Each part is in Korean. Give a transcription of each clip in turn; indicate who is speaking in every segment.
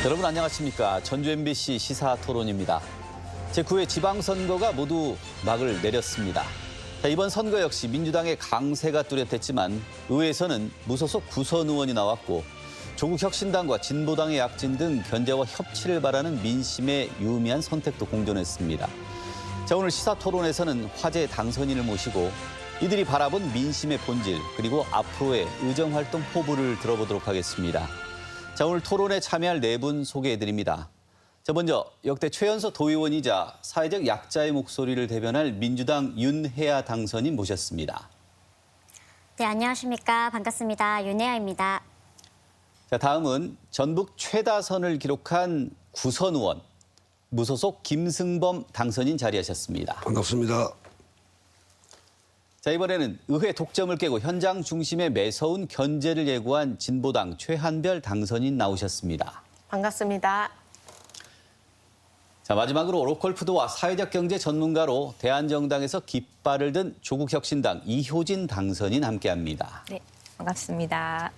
Speaker 1: 여러분 안녕하십니까. 전주 MBC 시사토론입니다. 제9회 지방선거가 모두 막을 내렸습니다. 이번 선거 역시 민주당의 강세가 뚜렷했지만 의회에서는 무소속 구선 의원이 나왔고 조국 혁신당과 진보당의 약진 등 견제와 협치를 바라는 민심의 유의미한 선택도 공존했습니다. 오늘 시사토론에서는 화제의 당선인을 모시고 이들이 바라본 민심의 본질 그리고 앞으로의 의정활동 포부를 들어보도록 하겠습니다. 오늘 토론에 참여할 네 분 소개해드립니다. 먼저 역대 최연소 도의원이자 사회적 약자의 목소리를 대변할 민주당 윤혜아 당선인 모셨습니다.
Speaker 2: 네, 안녕하십니까. 반갑습니다. 윤혜아입니다.
Speaker 1: 다음은 전북 최다선을 기록한 구선 의원, 무소속 김승범 당선인 자리하셨습니다.
Speaker 3: 반갑습니다.
Speaker 1: 이번에는 의회 독점을 깨고 현장 중심의 매서운 견제를 예고한 진보당 최한별 당선인 나오셨습니다.
Speaker 4: 반갑습니다.
Speaker 1: 마지막으로 로컬 푸드와 사회적 경제 전문가로 대한정당에서 깃발을 든 조국 혁신당 이효진 당선인 함께합니다.
Speaker 4: 네, 반갑습니다.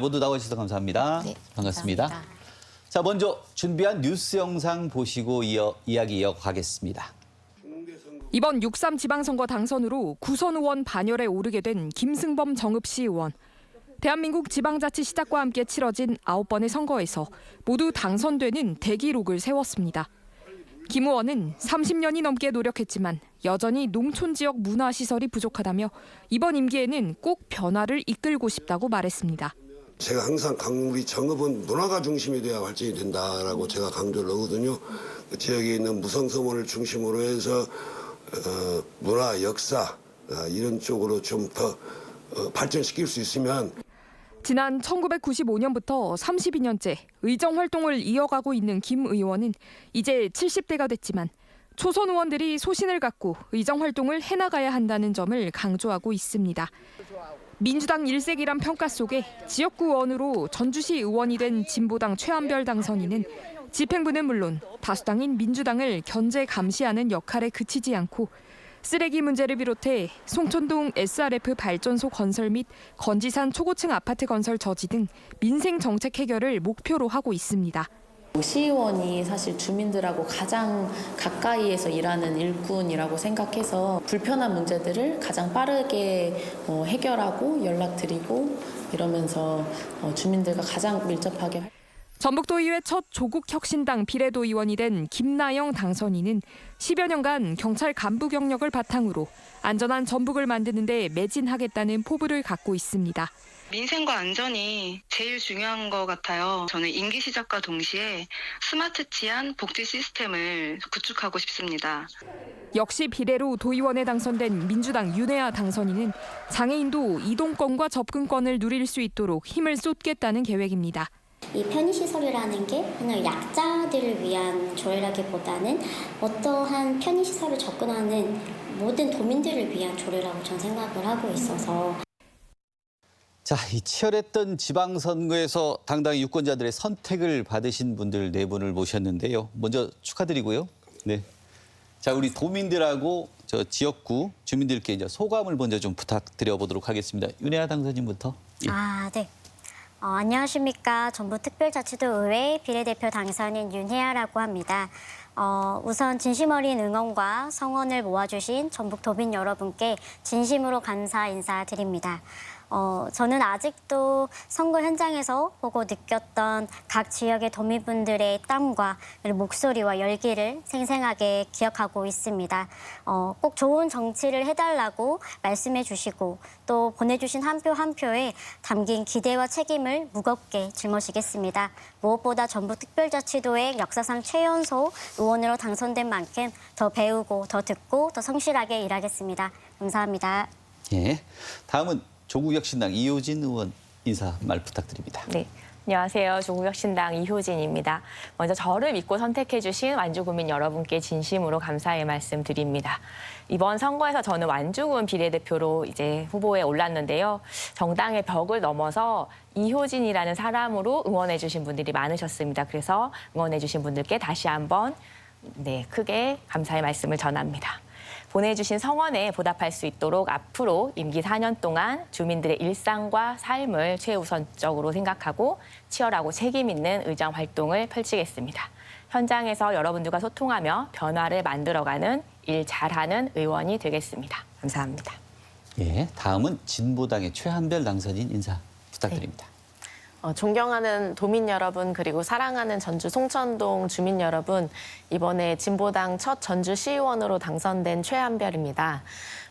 Speaker 1: 모두 나와주셔서 감사합니다.
Speaker 2: 네,
Speaker 1: 반갑습니다.
Speaker 2: 감사합니다.
Speaker 1: 먼저 준비한 뉴스 영상 보시고 이야기 이어가겠습니다.
Speaker 5: 이번 6.3 지방선거 당선으로 구선 의원 반열에 오르게 된 김승범 정읍시 의원. 대한민국 지방자치 시작과 함께 치러진 9번의 선거에서 모두 당선되는 대기록을 세웠습니다. 김 의원은 30년이 넘게 노력했지만 여전히 농촌 지역 문화시설이 부족하다며 이번 임기에는 꼭 변화를 이끌고 싶다고 말했습니다.
Speaker 3: 제가 항상 우리 정읍은 문화가 중심이 돼야 발전이 된다라고 제가 강조를 하거든요. 그 지역에 있는 무성서원을 중심으로 해서 문화, 역사 이런 쪽으로 좀 더 발전시킬 수 있으면.
Speaker 5: 지난 1995년부터 32년째 의정 활동을 이어가고 있는 김 의원은 이제 70대가 됐지만 초선 의원들이 소신을 갖고 의정 활동을 해나가야 한다는 점을 강조하고 있습니다. 민주당 일색이란 평가 속에 지역구 의원으로 전주시 의원이 된 진보당 최한별 당선인은 집행부는 물론 다수당인 민주당을 견제 감시하는 역할에 그치지 않고 쓰레기 문제를 비롯해 송천동 SRF 발전소 건설 및 건지산 초고층 아파트 건설 저지 등 민생 정책 해결을 목표로 하고 있습니다.
Speaker 6: 시의원이 사실 주민들하고 가장 가까이에서 일하는 일꾼이라고 생각해서 불편한 문제들을 가장 빠르게 해결하고 연락드리고 이러면서 주민들과 가장 밀접하게.
Speaker 5: 전북도의회 첫 조국 혁신당 비례도의원이 된 김나영 당선인은 10여 년간 경찰 간부 경력을 바탕으로 안전한 전북을 만드는 데 매진하겠다는 포부를 갖고 있습니다.
Speaker 7: 민생과 안전이 제일 중요한 것 같아요. 저는 임기 시작과 동시에 스마트 치안 복지 시스템을 구축하고 싶습니다.
Speaker 5: 역시 비례로 도의원에 당선된 민주당 윤혜아 당선인은 장애인도 이동권과 접근권을 누릴 수 있도록 힘을 쏟겠다는 계획입니다.
Speaker 2: 이 편의시설이라는 게 그냥 약자들을 위한 조례라기보다는 어떠한 편의시설을 접근하는 모든 도민들을 위한 조례라고 저는 생각을 하고 있어서.
Speaker 1: 이 치열했던 지방선거에서 당당히 유권자들의 선택을 받으신 분들 네 분을 모셨는데요. 먼저 축하드리고요. 네. 우리 도민들하고 지역구 주민들께 이제 소감을 먼저 좀 부탁드려 보도록 하겠습니다. 윤혜아 당선인부터. 예.
Speaker 2: 네. 안녕하십니까. 전북특별자치도의회 비례대표 당선인 윤혜아라고 합니다. 우선 진심 어린 응원과 성원을 모아주신 전북도민 여러분께 진심으로 감사 인사드립니다. 저는 아직도 선거 현장에서 보고 느꼈던 각 지역의 도민분들의 땀과 목소리와 열기를 생생하게 기억하고 있습니다. 꼭 좋은 정치를 해달라고 말씀해 주시고 또 보내주신 한 표 한 표에 담긴 기대와 책임을 무겁게 짊어지겠습니다. 무엇보다 전북특별자치도의 역사상 최연소 의원으로 당선된 만큼 더 배우고 더 듣고 더 성실하게 일하겠습니다. 감사합니다.
Speaker 1: 예. 다음은 조국 혁신당 이효진 의원 인사 말 부탁드립니다.
Speaker 4: 네, 안녕하세요. 조국 혁신당 이효진입니다. 먼저 저를 믿고 선택해 주신 완주구민 여러분께 진심으로 감사의 말씀 드립니다. 이번 선거에서 저는 완주군 비례대표로 이제 후보에 올랐는데요. 정당의 벽을 넘어서 이효진이라는 사람으로 응원해 주신 분들이 많으셨습니다. 그래서 응원해 주신 분들께 다시 한번 크게 감사의 말씀을 전합니다. 보내주신 성원에 보답할 수 있도록 앞으로 임기 4년 동안 주민들의 일상과 삶을 최우선적으로 생각하고 치열하고 책임 있는 의정 활동을 펼치겠습니다. 현장에서 여러분들과 소통하며 변화를 만들어가는 일 잘하는 의원이 되겠습니다. 감사합니다.
Speaker 1: 예, 다음은 진보당의 최한별 당선인 인사 부탁드립니다.
Speaker 6: 존경하는 도민 여러분 그리고 사랑하는 전주 송천동 주민 여러분, 이번에 진보당 첫 전주 시의원으로 당선된 최한별입니다.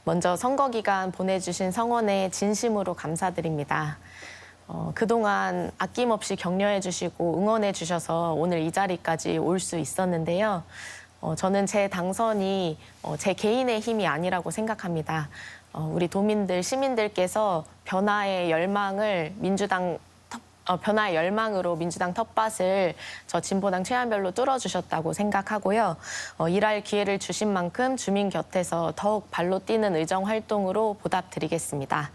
Speaker 6: 먼저 선거 기간 보내주신 성원에 진심으로 감사드립니다. 그동안 아낌없이 격려해 주시고 응원해 주셔서 오늘 이 자리까지 올 수 있었는데요. 저는 제 당선이 제 개인의 힘이 아니라고 생각합니다. 우리 도민들, 시민들께서 변화의 열망으로 민주당 텃밭을 저 진보당 최한별로 뚫어주셨다고 생각하고요. 일할 기회를 주신 만큼 주민 곁에서 더욱 발로 뛰는 의정 활동으로 보답드리겠습니다.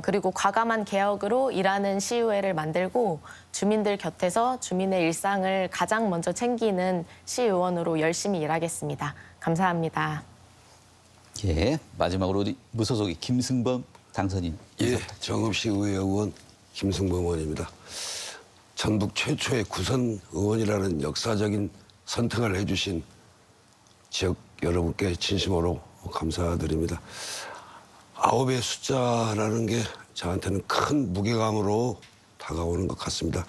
Speaker 6: 그리고 과감한 개혁으로 일하는 시의회를 만들고 주민들 곁에서 주민의 일상을 가장 먼저 챙기는 시의원으로 열심히 일하겠습니다. 감사합니다.
Speaker 1: 예, 마지막으로 우리 무소속의 김승범 당선인.
Speaker 3: 예, 정읍시의회의원 김승범 의원입니다. 전북 최초의 구선 의원이라는 역사적인 선택을 해주신 지역 여러분께 진심으로 감사드립니다. 9의 숫자라는 게 저한테는 큰 무게감으로 다가오는 것 같습니다.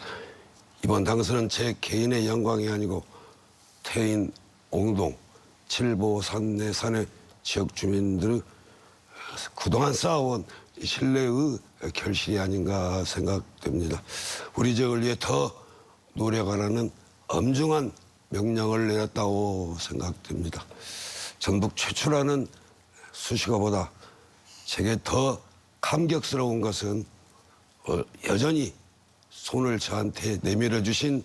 Speaker 3: 이번 당선은 제 개인의 영광이 아니고 태인, 옹동, 칠보, 산내산의 지역 주민들의 그동안 쌓아온 신뢰의 결실이 아닌가 생각됩니다. 우리 지역을 위해 더 노력하라는 엄중한 명령을 내렸다고 생각됩니다. 전북 최초라는 수식어보다 제게 더 감격스러운 것은 여전히 손을 저한테 내밀어 주신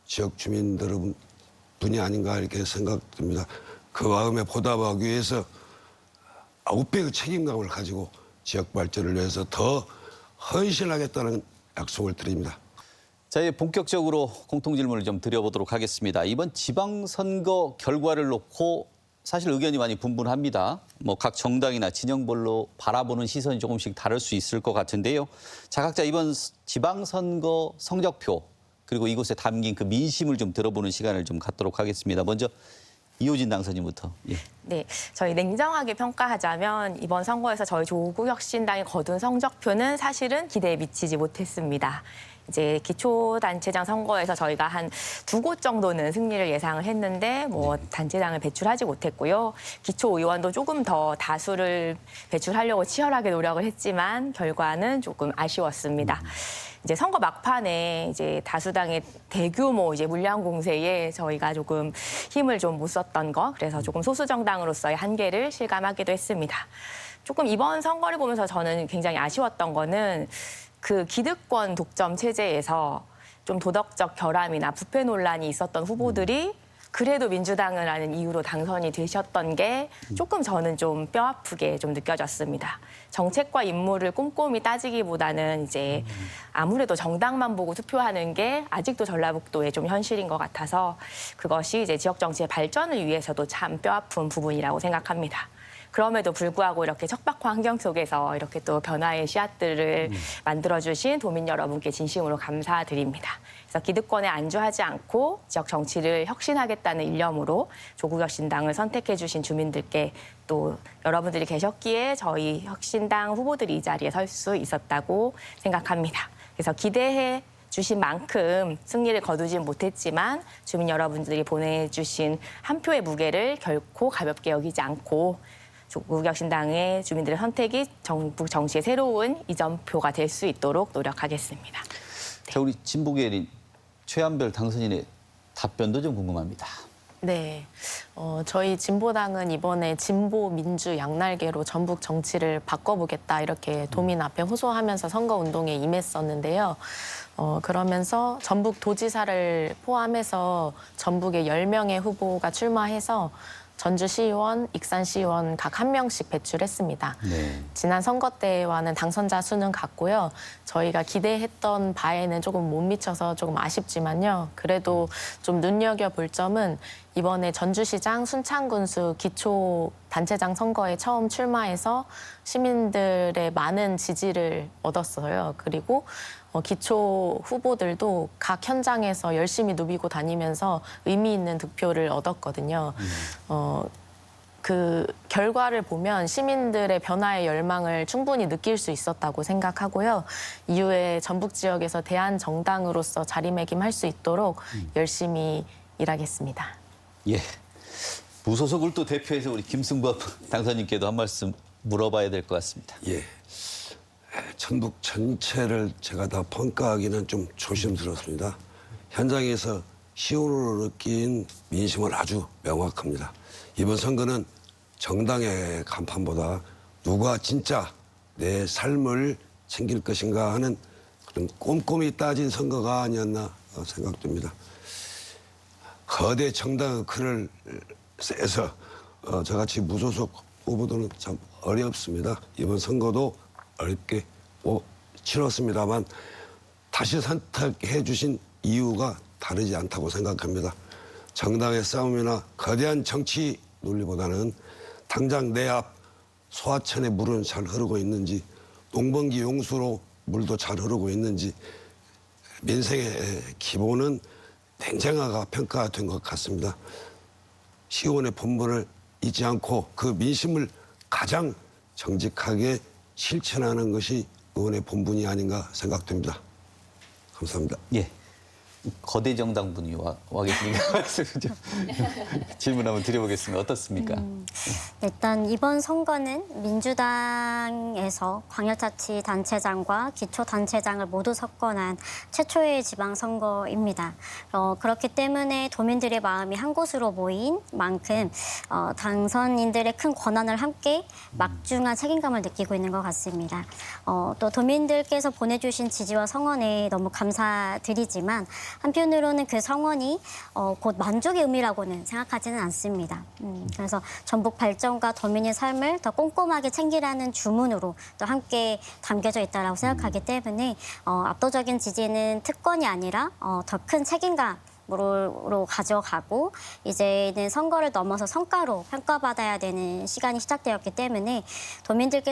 Speaker 3: 지역 주민들 분이 아닌가 이렇게 생각됩니다. 그 마음에 보답하기 위해서 9배의 책임감을 가지고 지역 발전을 위해서 더 헌신하겠다는 약속을 드립니다.
Speaker 1: 자, 이제 본격적으로 공통질문을 좀 드려보도록 하겠습니다. 이번 지방선거 결과를 놓고 사실 의견이 많이 분분합니다. 뭐 각 정당이나 진영별로 바라보는 시선이 조금씩 다를 수 있을 것 같은데요. 자, 각자 이번 지방선거 성적표 그리고 이곳에 담긴 그 민심을 좀 들어보는 시간을 좀 갖도록 하겠습니다. 먼저 이호진 당선인부터. 예.
Speaker 4: 네, 저희 냉정하게 평가하자면 이번 선거에서 저희 조국혁신당이 거둔 성적표는 사실은 기대에 미치지 못했습니다. 이제 기초단체장 선거에서 저희가 한 2곳 정도는 승리를 예상을 했는데 단체장을 배출하지 못했고요. 기초의원도 조금 더 다수를 배출하려고 치열하게 노력을 했지만 결과는 조금 아쉬웠습니다. 이제 선거 막판에 이제 다수당의 대규모 이제 물량 공세에 저희가 조금 힘을 좀 못 썼던 거, 그래서 조금 소수 정당으로서의 한계를 실감하기도 했습니다. 조금 이번 선거를 보면서 저는 굉장히 아쉬웠던 거는 그 기득권 독점 체제에서 좀 도덕적 결함이나 부패 논란이 있었던 후보들이 그래도 민주당을 하는 이유로 당선이 되셨던 게 조금 저는 좀 뼈아프게 좀 느껴졌습니다. 정책과 임무를 꼼꼼히 따지기보다는 이제 아무래도 정당만 보고 투표하는 게 아직도 전라북도의 좀 현실인 것 같아서 그것이 이제 지역 정치의 발전을 위해서도 참 뼈아픈 부분이라고 생각합니다. 그럼에도 불구하고 이렇게 척박한 환경 속에서 이렇게 또 변화의 씨앗들을 만들어주신 도민 여러분께 진심으로 감사드립니다. 그래서 기득권에 안주하지 않고 지역 정치를 혁신하겠다는 일념으로 조국혁신당을 선택해 주신 주민들께 또 여러분들이 계셨기에 저희 혁신당 후보들이 이 자리에 설 수 있었다고 생각합니다. 그래서 기대해 주신 만큼 승리를 거두진 못했지만 주민 여러분들이 보내주신 한 표의 무게를 결코 가볍게 여기지 않고 조국혁신당의 주민들의 선택이 전북 정치의 새로운 이점표가 될 수 있도록 노력하겠습니다.
Speaker 1: 자, 우리 진보계열인 최한별 당선인의 답변도 좀 궁금합니다.
Speaker 6: 네, 저희 진보당은 이번에 진보 민주 양날개로 전북 정치를 바꿔보겠다 이렇게 도민 앞에 호소하면서 선거운동에 임했었는데요. 그러면서 전북 도지사를 포함해서 전북의 10명의 후보가 출마해서 전주시의원, 익산시의원 각 1명씩 배출했습니다.
Speaker 1: 네.
Speaker 6: 지난 선거 때와는 당선자 수는 같고요. 저희가 기대했던 바에는 조금 못 미쳐서 조금 아쉽지만요. 그래도 좀 눈여겨볼 점은 이번에 전주시장 순창군수 기초단체장 선거에 처음 출마해서 시민들의 많은 지지를 얻었어요. 그리고 기초 후보들도 각 현장에서 열심히 누비고 다니면서 의미 있는 득표를 얻었거든요. 그 결과를 보면 시민들의 변화의 열망을 충분히 느낄 수 있었다고 생각하고요. 이후에 전북 지역에서 대한정당으로서 자리매김할 수 있도록 열심히 일하겠습니다.
Speaker 1: 예. 무소속을 또 대표해서 우리 김승범 당선인께도 한 말씀 물어봐야 될 것 같습니다.
Speaker 3: 예. 전북 전체를 제가 다 평가하기는 좀 조심스럽습니다. 현장에서 시온으로 느낀 민심은 아주 명확합니다. 이번 선거는 정당의 간판보다 누가 진짜 내 삶을 챙길 것인가 하는 그런 꼼꼼히 따진 선거가 아니었나 생각됩니다. 거대 정당의 큰을 세서 저같이 무소속 후보들은 참 어렵습니다. 이번 선거도 어렵게 치렀습니다만 다시 선택해 주신 이유가 다르지 않다고 생각합니다. 정당의 싸움이나 거대한 정치 논리보다는 당장 내 앞 소하천의 물은 잘 흐르고 있는지, 농번기 용수로 물도 잘 흐르고 있는지, 민생의 기본은 냉정하가 평가된 것 같습니다. 시의원의 본분을 잊지 않고 그 민심을 가장 정직하게 실천하는 것이 의원의 본분이 아닌가 생각됩니다. 감사합니다.
Speaker 1: 예. 거대 정당 분이 와 계시니까 말씀 좀 질문 한번 드려보겠습니다. 어떻습니까?
Speaker 2: 일단 이번 선거는 민주당에서 광역자치단체장과 기초단체장을 모두 석권한 최초의 지방선거입니다. 그렇기 때문에 도민들의 마음이 한 곳으로 모인 만큼 당선인들의 큰 권한을 함께 막중한 책임감을 느끼고 있는 것 같습니다. 또 도민들께서 보내주신 지지와 성원에 너무 감사드리지만 한편으로는 그 성원이 곧 만족의 의미라고는 생각하지는 않습니다. 그래서 전북 발전과 도민의 삶을 더 꼼꼼하게 챙기라는 주문으로 또 함께 담겨져 있다고 생각하기 때문에 압도적인 지지는 특권이 아니라 더 큰 책임감으로 가져가고 이제는 선거를 넘어서 성과로 평가받아야 되는 시간이 시작되었기 때문에 도민들께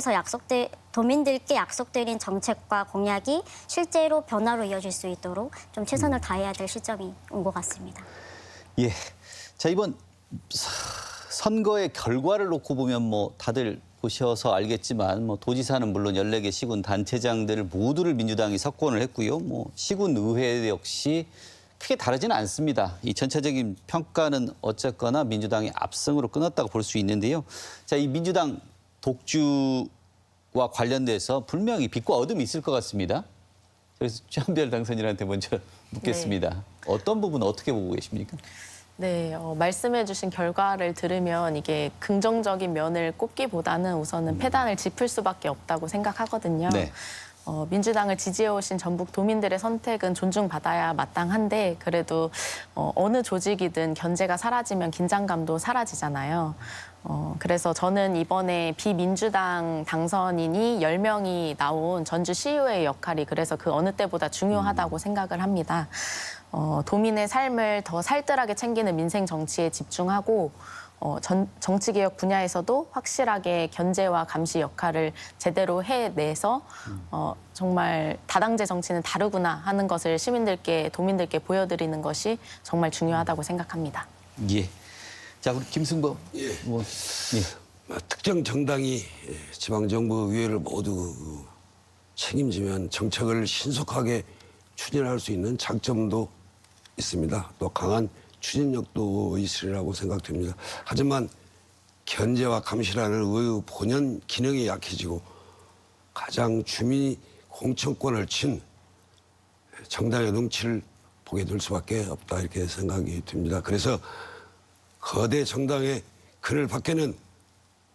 Speaker 2: 약속드린 정책과 공약이 실제로 변화로 이어질 수 있도록 좀 최선을 다해야 될 시점이 온 것 같습니다.
Speaker 1: 예. 자, 이번 선거의 결과를 놓고 보면 뭐 다들 보셔서 알겠지만 뭐 도지사는 물론 14개 시군 단체장들 모두를 민주당이 석권을 했고요. 뭐 시군 의회 역시 크게 다르지는 않습니다. 이 전체적인 평가는 어쨌거나 민주당의 압승으로 끊었다고 볼 수 있는데요. 자, 이 민주당 독주와 관련돼서 분명히 빛과 어둠이 있을 것 같습니다. 그래서 최한별 당선인한테 먼저 묻겠습니다.
Speaker 6: 네.
Speaker 1: 어떤 부분 어떻게 보고 계십니까?
Speaker 6: 네, 말씀해 주신 결과를 들으면 이게 긍정적인 면을 꼽기보다는 우선은 패단을 짚을 수밖에 없다고 생각하거든요.
Speaker 1: 네.
Speaker 6: 민주당을 지지해오신 전북 도민들의 선택은 존중받아야 마땅한데 그래도 어느 조직이든 견제가 사라지면 긴장감도 사라지잖아요. 그래서 저는 이번에 비민주당 당선인이 10명이 나온 전주시의회의 역할이 그래서 그 어느 때보다 중요하다고 생각을 합니다. 도민의 삶을 더 살뜰하게 챙기는 민생 정치에 집중하고 정치개혁 분야에서도 확실하게 견제와 감시 역할을 제대로 해내서 정말 다당제 정치는 다르구나 하는 것을 시민들께, 도민들께 보여드리는 것이 정말 중요하다고 생각합니다.
Speaker 1: 예. 자, 우리 김승범.
Speaker 3: 예.
Speaker 1: 특정
Speaker 3: 정당이 지방정부 의회를 모두 책임지면 정책을 신속하게 추진할 수 있는 장점도 있습니다. 또 강한 추진력도 있으리라고 생각됩니다. 하지만 견제와 감시라는 의의 본연 기능이 약해지고 가장 주민이 공천권을 친 정당의 눈치를 보게 될 수밖에 없다 이렇게 생각이 듭니다. 그래서 거대 정당의 그늘 밖에는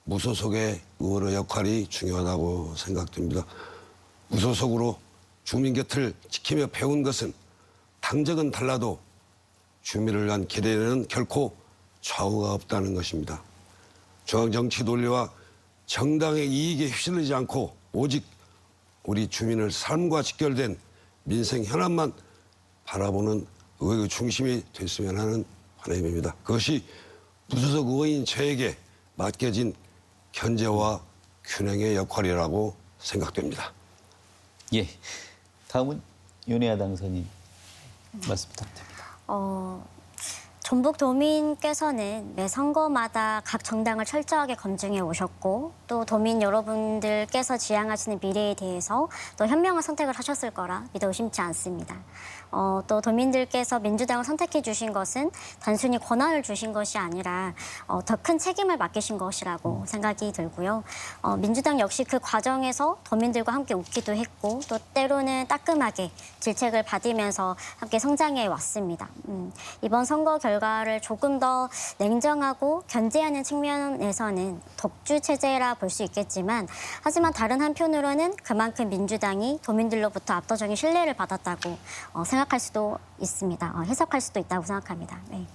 Speaker 3: 무소속의 의원의 역할이 중요하다고 생각됩니다. 무소속으로 주민 곁을 지키며 배운 것은 당적은 달라도 주민을 위한 기대에는 결코 좌우가 없다는 것입니다. 중앙정치 논리와 정당의 이익에 휩쓸리지 않고 오직 우리 주민의 삶과 직결된 민생 현안만 바라보는 의의 중심이 됐으면 하는 하는 의미입니다. 그것이 무소속 의원인 저에게 맡겨진 견제와 균형의 역할이라고 생각됩니다.
Speaker 1: 예. 다음은 윤혜아 당선인 말씀 부탁드립니다.
Speaker 2: 전북도민께서는 매 선거마다 각 정당을 철저하게 검증해 오셨고 또 도민 여러분들께서 지향하시는 미래에 대해서 또 현명한 선택을 하셨을 거라 믿어 의심치 않습니다. 또 도민들께서 민주당을 선택해 주신 것은 단순히 권한을 주신 것이 아니라 더 큰 책임을 맡기신 것이라고 생각이 들고요. 민주당 역시 그 과정에서 도민들과 함께 웃기도 했고 또 때로는 따끔하게 질책을 받으면서 함께 성장해 왔습니다. 이번 선거 결과를 조금 더 냉정하고 견제하는 측면에서는 독주 체제라 볼 수 있겠지만 하지만 다른 한편으로는 그만큼 민주당이 도민들로부터 압도적인 신뢰를 받았다고 생각할 수도 있습니다. 해석할 수도 있다고 생각합니다. 네.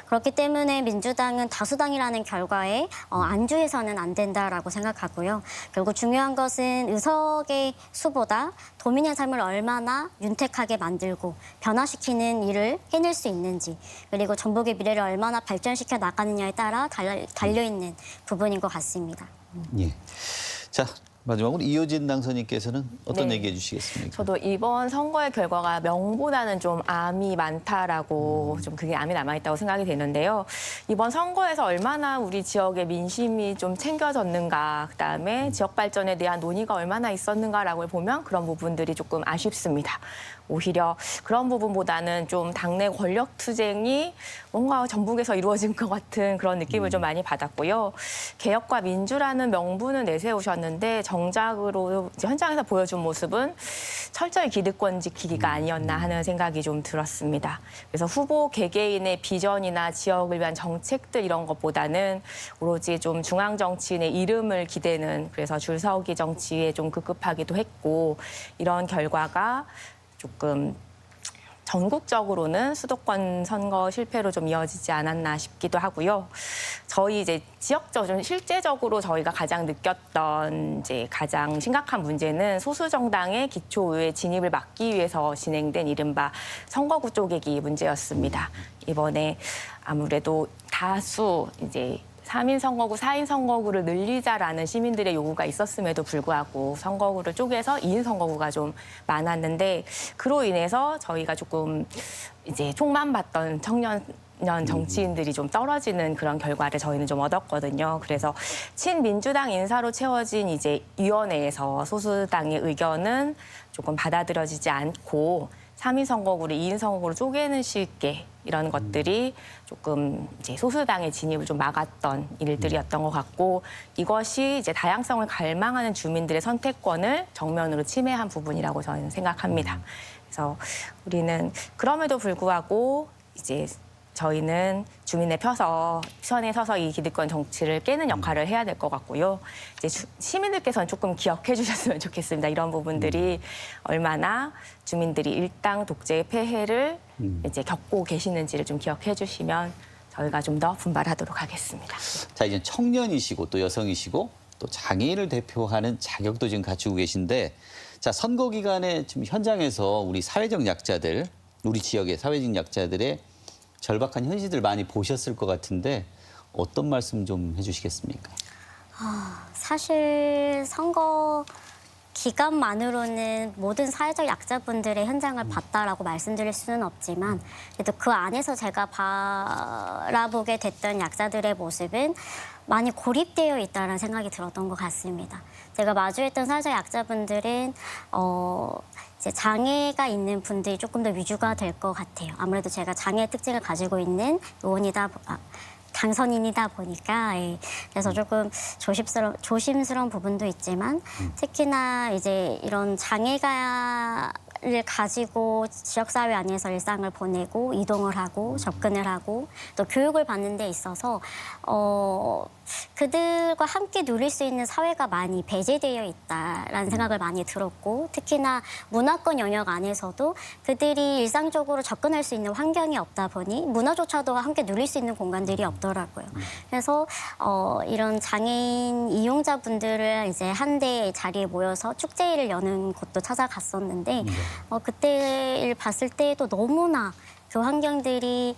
Speaker 2: 그렇기 때문에 민주당은 다수당이라는 결과에 안주해서는 안 된다라고 생각하고요. 결국 중요한 것은 의석의 수보다 도민의 삶을 얼마나 윤택하게 만들고 변화시키는 일을 해낼 수 있는지 그리고 전북의 미래를 얼마나 발전시켜 나가느냐에 따라 달려있는 부분인 것 같습니다.
Speaker 1: 예. 자, 마지막으로 이효진 당선인께서는 어떤
Speaker 4: 네.
Speaker 1: 얘기해 주시겠습니까?
Speaker 4: 저도 이번 선거의 결과가 명보다는 좀 암이 많다라고 좀 그게 암이 남아있다고 생각이 되는데요. 이번 선거에서 얼마나 우리 지역의 민심이 좀 챙겨졌는가, 그다음에 지역 발전에 대한 논의가 얼마나 있었는가라고 보면 그런 부분들이 조금 아쉽습니다. 오히려 그런 부분보다는 좀 당내 권력 투쟁이 뭔가 전북에서 이루어진 것 같은 그런 느낌을 좀 많이 받았고요. 개혁과 민주라는 명분은 내세우셨는데 정작으로 이제 현장에서 보여준 모습은 철저히 기득권 지키기가 아니었나 하는 생각이 좀 들었습니다. 그래서 후보 개개인의 비전이나 지역을 위한 정책들 이런 것보다는 오로지 좀 중앙 정치인의 이름을 기대는 그래서 줄서기 정치에 좀 급급하기도 했고 이런 결과가 조금 전국적으로는 수도권 선거 실패로 좀 이어지지 않았나 싶기도 하고요. 저희 이제 지역적으로 실제적으로 저희가 가장 느꼈던 이제 가장 심각한 문제는 소수 정당의 기초의회 진입을 막기 위해서 진행된 이른바 선거구 쪼개기 문제였습니다. 이번에 아무래도 다수 이제 3인 선거구, 4인 선거구를 늘리자라는 시민들의 요구가 있었음에도 불구하고 선거구를 쪼개서 2인 선거구가 좀 많았는데 그로 인해서 저희가 조금 이제 총만 봤던 청년 정치인들이 좀 떨어지는 그런 결과를 저희는 좀 얻었거든요. 그래서 친민주당 인사로 채워진 이제 위원회에서 소수당의 의견은 조금 받아들여지지 않고 3인 선거구를 2인 선거구로 쪼개는 식의 이런 것들이 조금 이제 소수당의 진입을 좀 막았던 일들이었던 것 같고 이것이 이제 다양성을 갈망하는 주민들의 선택권을 정면으로 침해한 부분이라고 저는 생각합니다. 그래서 우리는 그럼에도 불구하고 이제 저희는 주민의 편에 서서 이 기득권 정치를 깨는 역할을 해야 될 것 같고요. 이제 시민들께서는 조금 기억해 주셨으면 좋겠습니다. 이런 부분들이 얼마나 주민들이 일당 독재의 폐해를 이제 겪고 계시는지를 좀 기억해 주시면 저희가 좀 더 분발하도록 하겠습니다.
Speaker 1: 자, 이제 청년이시고 또 여성이시고 또 장애인을 대표하는 자격도 지금 갖추고 계신데 자, 선거 기간에 지금 현장에서 우리 사회적 약자들, 우리 지역의 사회적 약자들의 절박한 현실들 많이 보셨을 것 같은데 어떤 말씀 좀 해주시겠습니까?
Speaker 2: 사실 선거 기간만으로는 모든 사회적 약자분들의 현장을 봤다라고 말씀드릴 수는 없지만 그래도 그 안에서 제가 바라보게 됐던 약자들의 모습은 많이 고립되어 있다는 생각이 들었던 것 같습니다. 제가 마주했던 사회적 약자분들은 이제 장애가 있는 분들이 조금 더 위주가 될 것 같아요. 아무래도 제가 장애 특징을 가지고 있는 당선인이다 보니까 그래서 조금 조심스러운 부분도 있지만 특히나 이제 이런 장애를 가지고 지역사회 안에서 일상을 보내고 이동을 하고 접근을 하고 또 교육을 받는 데 있어서 그들과 함께 누릴 수 있는 사회가 많이 배제되어 있다라는 생각을 많이 들었고 특히나 문화권 영역 안에서도 그들이 일상적으로 접근할 수 있는 환경이 없다 보니 문화조차도 함께 누릴 수 있는 공간들이 없더라고요. 그래서 이런 장애인 이용자분들을 이제 한데 자리에 모여서 축제를 여는 곳도 찾아갔었는데 그때 봤을 때도 너무나 그 환경들이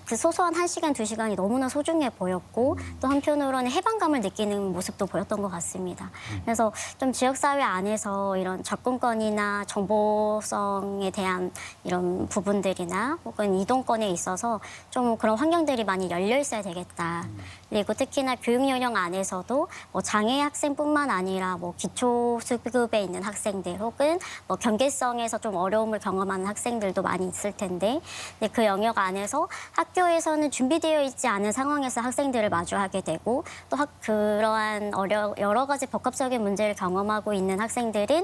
Speaker 2: 그 소소한 1시간, 2시간이 너무나 소중해 보였고 또 한편으로는 해방감을 느끼는 모습도 보였던 것 같습니다. 그래서 좀 지역사회 안에서 이런 접근권이나 정보성에 대한 이런 부분들이나 혹은 이동권에 있어서 좀 그런 환경들이 많이 열려 있어야 되겠다. 그리고 특히나 교육 영역 안에서도 뭐 장애 학생뿐만 아니라 뭐 기초 수급에 있는 학생들 혹은 뭐 경계성에서 좀 어려움을 경험하는 학생들도 많이 있을 텐데 근데 그 영역 안에서 학교에서는 준비되어 있지 않은 상황에서 학생들을 마주하게 되고 또 그러한 여러 가지 복합적인 문제를 경험하고 있는 학생들은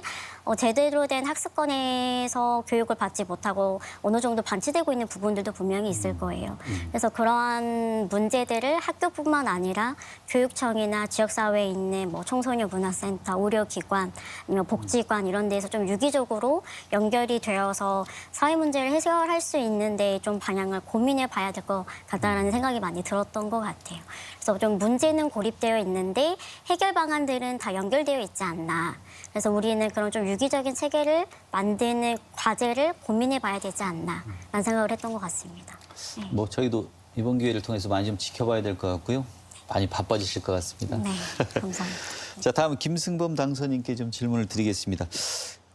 Speaker 2: 제대로 된 학습권에서 교육을 받지 못하고 어느 정도 반치되고 있는 부분들도 분명히 있을 거예요. 그래서 그러한 문제들을 학교뿐만 아니라 교육청이나 지역사회에 있는 뭐 청소년 문화센터, 의료기관, 아니면 복지관 이런 데서 좀 유기적으로 연결이 되어서 사회 문제를 해결할 수 있는데 좀 방향을 고민해 봐야 될 것 같다라는 생각이 많이 들었던 것 같아요. 그래서 좀 문제는 고립되어 있는데 해결 방안들은 다 연결되어 있지 않나. 그래서 우리는 그런 좀 유기적인 체계를 만드는 과제를 고민해 봐야 되지 않나라는 생각을 했던 것 같습니다. 네.
Speaker 1: 뭐 저희도 이번 기회를 통해서 많이 좀 지켜봐야 될 것 같고요. 많이 바빠지실 것 같습니다.
Speaker 2: 네, 감사합니다.
Speaker 1: 자, 다음 김승범 당선인께 좀 질문을 드리겠습니다.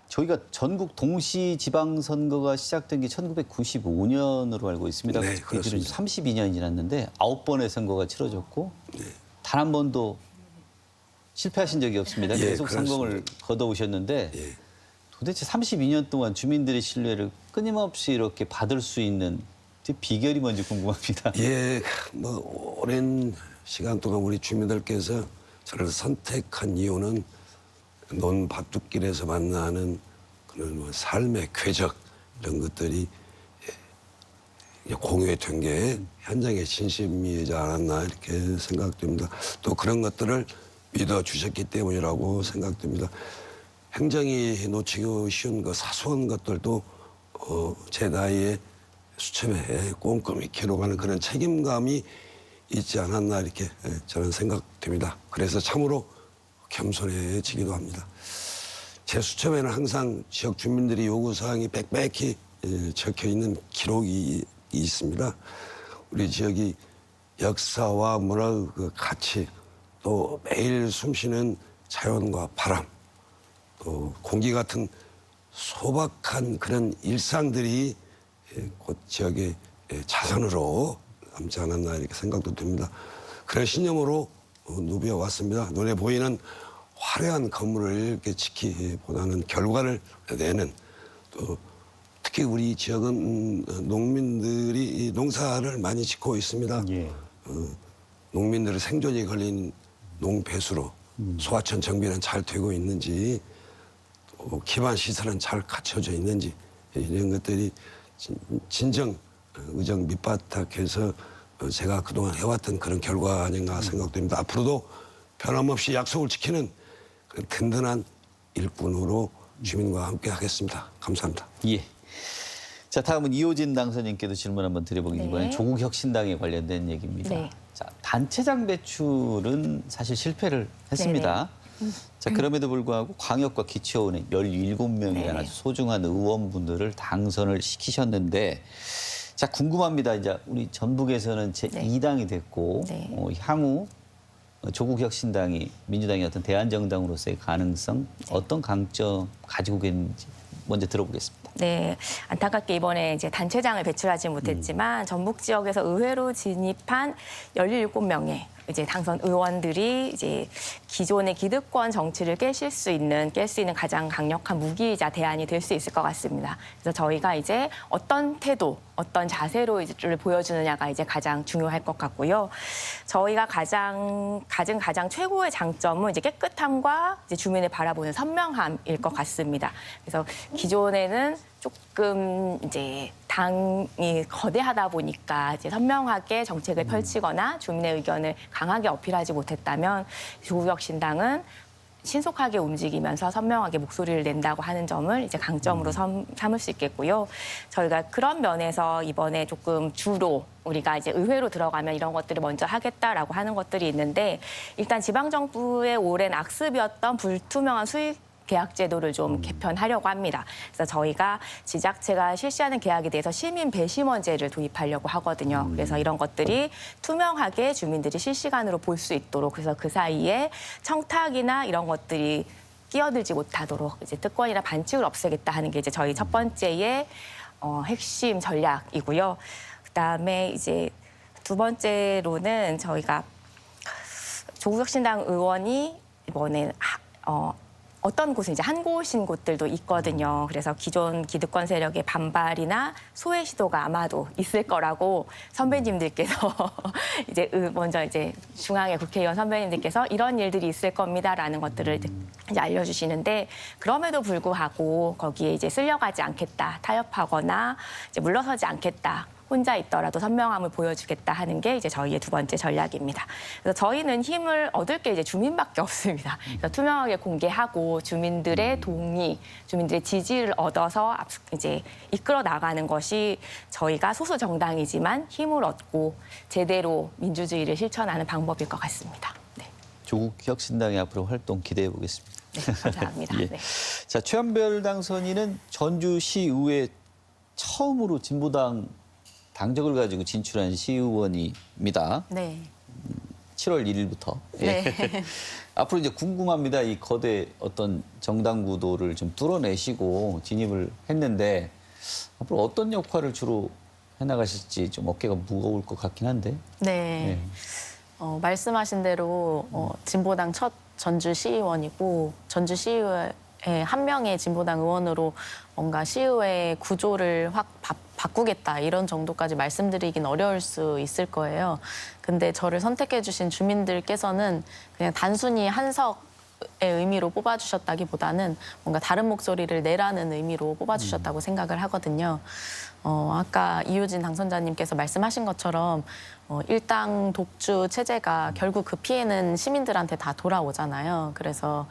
Speaker 1: 저희가 전국 동시 지방선거가 시작된 게 1995년으로 알고 있습니다.
Speaker 3: 네,
Speaker 1: 그 뒤로
Speaker 3: 그렇습니다.
Speaker 1: 32년이 지났는데 9번의 선거가 치러졌고 단 한 번도 실패하신 적이 없습니다.
Speaker 3: 예,
Speaker 1: 계속
Speaker 3: 그렇습니다.
Speaker 1: 성공을 거둬오셨는데
Speaker 3: 예.
Speaker 1: 도대체 32년 동안 주민들의 신뢰를 끊임없이 이렇게 받을 수 있는 비결이 뭔지 궁금합니다.
Speaker 3: 예, 뭐 오랜 시간 동안 우리 주민들께서 저를 선택한 이유는 논밭둑길에서 만나는 그런 뭐 삶의 궤적 이런 것들이 공유된 게 현장의 진심이지 않았나 이렇게 생각됩니다. 또 그런 것들을 믿어주셨기 때문이라고 생각됩니다. 행정이 놓치기 쉬운 그 사소한 것들도 제 나이에 수첩에 꼼꼼히 기록하는 그런 책임감이 있지 않았나 이렇게 저는 생각됩니다. 그래서 참으로 겸손해지기도 합니다. 제 수첩에는 항상 지역 주민들이 요구사항이 빽빽히 적혀 있는 기록이 있습니다. 우리 지역이 역사와 문화의 그 가치, 또 매일 숨쉬는 자연과 바람, 또 공기 같은 소박한 그런 일상들이 곧 지역의 자산으로 남지 않았나 이렇게 생각도 듭니다. 그런 신념으로 누벼왔습니다. 눈에 보이는 화려한 건물을 이렇게 지키기보다는 결과를 내는 또 특히 우리 지역은 농민들이 농사를 많이 짓고 있습니다.
Speaker 1: 예.
Speaker 3: 농민들의 생존이 걸린 농배수로 소하천 정비는 잘 되고 있는지 또 기반 시설은 잘 갖춰져 있는지 이런 것들이 진정 의정 밑바닥에서 제가 그동안 해왔던 그런 결과 아닌가 생각됩니다. 앞으로도 변함없이 약속을 지키는 그런 든든한 일꾼으로 주민과 함께 하겠습니다. 감사합니다.
Speaker 1: 예. 자, 다음은 이호진 당선인께도 질문 한번 드려보겠습니다. 이번엔
Speaker 4: 네.
Speaker 1: 조국혁신당에 관련된 얘기입니다.
Speaker 4: 네.
Speaker 1: 자, 단체장 배출은 사실 실패를 했습니다. 자, 그럼에도 불구하고 광역과 기초의원 17명의
Speaker 4: 네.
Speaker 1: 아주 소중한 의원분들을 당선을 시키셨는데 자, 궁금합니다. 이제 우리 전북에서는 제2당이 됐고
Speaker 4: 네.
Speaker 1: 향후 조국혁신당이 민주당의 어떤 대안정당으로서의 가능성 어떤 강점 가지고 계는지 먼저 들어보겠습니다.
Speaker 4: 네, 안타깝게 이번에 이제 단체장을 배출하지 못했지만 전북 지역에서 의회로 진입한 17명의 이제 당선 의원들이 이제 기존의 기득권 정치를 깰 수 있는 가장 강력한 무기이자 대안이 될 수 있을 것 같습니다. 그래서 저희가 이제 어떤 태도, 어떤 자세로 이제를 보여주느냐가 이제 가장 중요할 것 같고요. 저희가 가장 최고의 장점은 이제 깨끗함과 이제 주민을 바라보는 선명함일 것 같습니다. 그래서 기존에는 조금 이제 당이 거대하다 보니까 이제 선명하게 정책을 펼치거나 주민의 의견을 강하게 어필하지 못했다면 조국혁신당은 신속하게 움직이면서 선명하게 목소리를 낸다고 하는 점을 이제 강점으로 삼을 수 있겠고요. 저희가 그런 면에서 이번에 조금 주로 우리가 이제 의회로 들어가면 이런 것들을 먼저 하겠다라고 하는 것들이 있는데 일단 지방정부의 오랜 악습이었던 불투명한 수익 계약 제도를 좀 개편하려고 합니다. 그래서 저희가 지자체가 실시하는 계약에 대해서 시민 배심원제를 도입하려고 하거든요. 그래서 이런 것들이 투명하게 주민들이 실시간으로 볼 수 있도록, 그래서 그 사이에 청탁이나 이런 것들이 끼어들지 못하도록 이제 특권이나 반칙을 없애겠다 하는 게 이제 저희 첫 번째의 핵심 전략이고요. 그다음에 이제 두 번째로는 저희가 조국혁신당 의원이 이번에 어떤 곳은 이제 한 곳인 곳들도 있거든요. 그래서 기존 기득권 세력의 반발이나 소외 시도가 아마도 있을 거라고 선배님들께서 이제 먼저 이제 중앙의 국회의원 선배님들께서 이런 일들이 있을 겁니다라는 것들을 이제 알려주시는데, 그럼에도 불구하고 거기에 이제 쓸려가지 않겠다, 타협하거나 이제 물러서지 않겠다, 혼자 있더라도 선명함을 보여주겠다 하는 게 이제 저희의 두 번째 전략입니다. 그래서 저희는 힘을 얻을 게 이제 주민밖에 없습니다. 그래서 투명하게 공개하고 주민들의 동의, 주민들의 지지를 얻어서 이제 이끌어 나가는 것이 저희가 소수 정당이지만 힘을 얻고 제대로 민주주의를 실천하는 방법일 것 같습니다. 네,
Speaker 1: 조국 혁신당의 앞으로 활동 기대해 보겠습니다.
Speaker 4: 네, 감사합니다.
Speaker 1: 예.
Speaker 4: 네.
Speaker 1: 자, 최한별 당선인은 전주시의회 처음으로 진보당 당적을 가지고 진출한 시의원입니다.
Speaker 6: 네.
Speaker 1: 7월 1일부터.
Speaker 6: 네.
Speaker 1: 앞으로 이제 궁금합니다. 이 거대 어떤 정당 구도를 좀 뚫어내시고 진입을 했는데 앞으로 어떤 역할을 주로 해나가실지 좀 어깨가 무거울 것 같긴 한데.
Speaker 6: 네. 말씀하신 대로 진보당 첫 전주 시의원이고, 전주 시의회 한 명의 진보당 의원으로 뭔가 시의회 구조를 확 바꾸겠다 이런 정도까지 말씀드리긴 어려울 수 있을 거예요. 근데 저를 선택해 주신 주민들께서는 그냥 단순히 한석의 의미로 뽑아주셨다기보다는 뭔가 다른 목소리를 내라는 의미로 뽑아주셨다고 생각을 하거든요. 아까 이효진 당선자님께서 말씀하신 것처럼 일당 독주 체제가 결국 그 피해는 시민들한테 다 돌아오잖아요. 그래서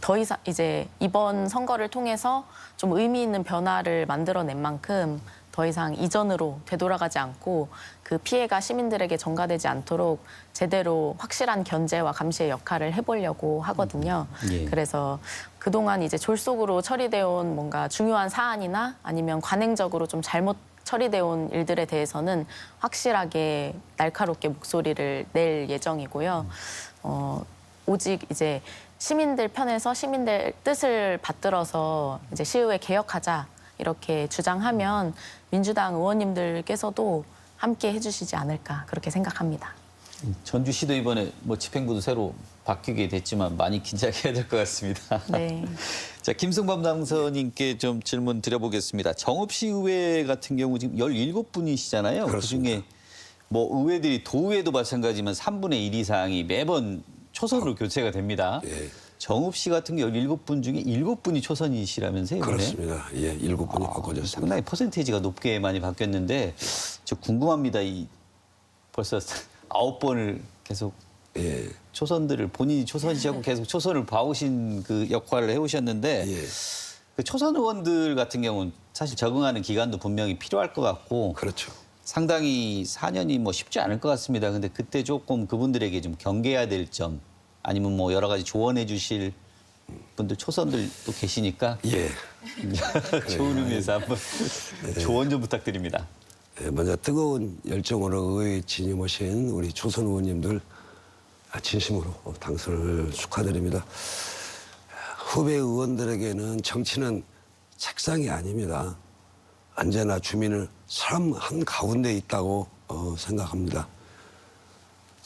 Speaker 6: 더 이상 이제 이번 선거를 통해서 좀 의미 있는 변화를 만들어낸 만큼 더 이상 이전으로 되돌아가지 않고 그 피해가 시민들에게 전가되지 않도록 제대로 확실한 견제와 감시의 역할을 해보려고 하거든요.
Speaker 1: 예.
Speaker 6: 그래서 그동안 이제 졸속으로 처리되어 온 뭔가 중요한 사안이나 아니면 관행적으로 좀 잘못 처리되어 온 일들에 대해서는 확실하게 날카롭게 목소리를 낼 예정이고요. 오직 이제 시민들 편에서 시민들 뜻을 받들어서 이제 시의회 개혁하자 이렇게 주장하면 민주당 의원님들께서도 함께 해주시지 않을까 그렇게 생각합니다.
Speaker 1: 전주시도 이번에 뭐 집행부도 새로 바뀌게 됐지만 많이 긴장해야 될 것 같습니다.
Speaker 6: 네.
Speaker 1: 자, 김승범 당선인께 좀 질문 드려보겠습니다. 정읍시의회 같은 경우 지금 17분이시잖아요.
Speaker 3: 그렇습니다.
Speaker 1: 그중에 뭐 의회들이 도의회도 마찬가지지만 3분의 1 이상이 매번 초선으로 교체가 됩니다.
Speaker 3: 예.
Speaker 1: 정읍시 같은 경우 17분 중에 7분이 초선이시라면서요? 이번에?
Speaker 3: 그렇습니다. 예, 7분이 바꿔졌습니다.
Speaker 1: 상당히 퍼센테이지가 높게 많이 바뀌었는데 저 궁금합니다. 이 벌써 9번을 계속
Speaker 3: 예.
Speaker 1: 초선들을 본인이 초선이시고 계속 초선을 봐오신 그 역할을 해오셨는데
Speaker 3: 예.
Speaker 1: 그 초선 의원들 같은 경우는 사실 적응하는 기간도 분명히 필요할 것 같고
Speaker 3: 그렇죠.
Speaker 1: 상당히 4년이 뭐 쉽지 않을 것 같습니다. 근데 그때 조금 그분들에게 좀 경계해야 될 점 아니면 뭐 여러 가지 조언해 주실 분들 초선들 또 계시니까
Speaker 3: 예.
Speaker 1: 좋은 의미에서 한번 조언 좀 부탁드립니다.
Speaker 3: 예, 먼저 뜨거운 열정으로 의회에 진임하신 우리 초선 의원님들 진심으로 당선을 축하드립니다. 후배 의원들에게는 정치는 책상이 아닙니다. 언제나 주민을 사람 한가운데 있다고 생각합니다.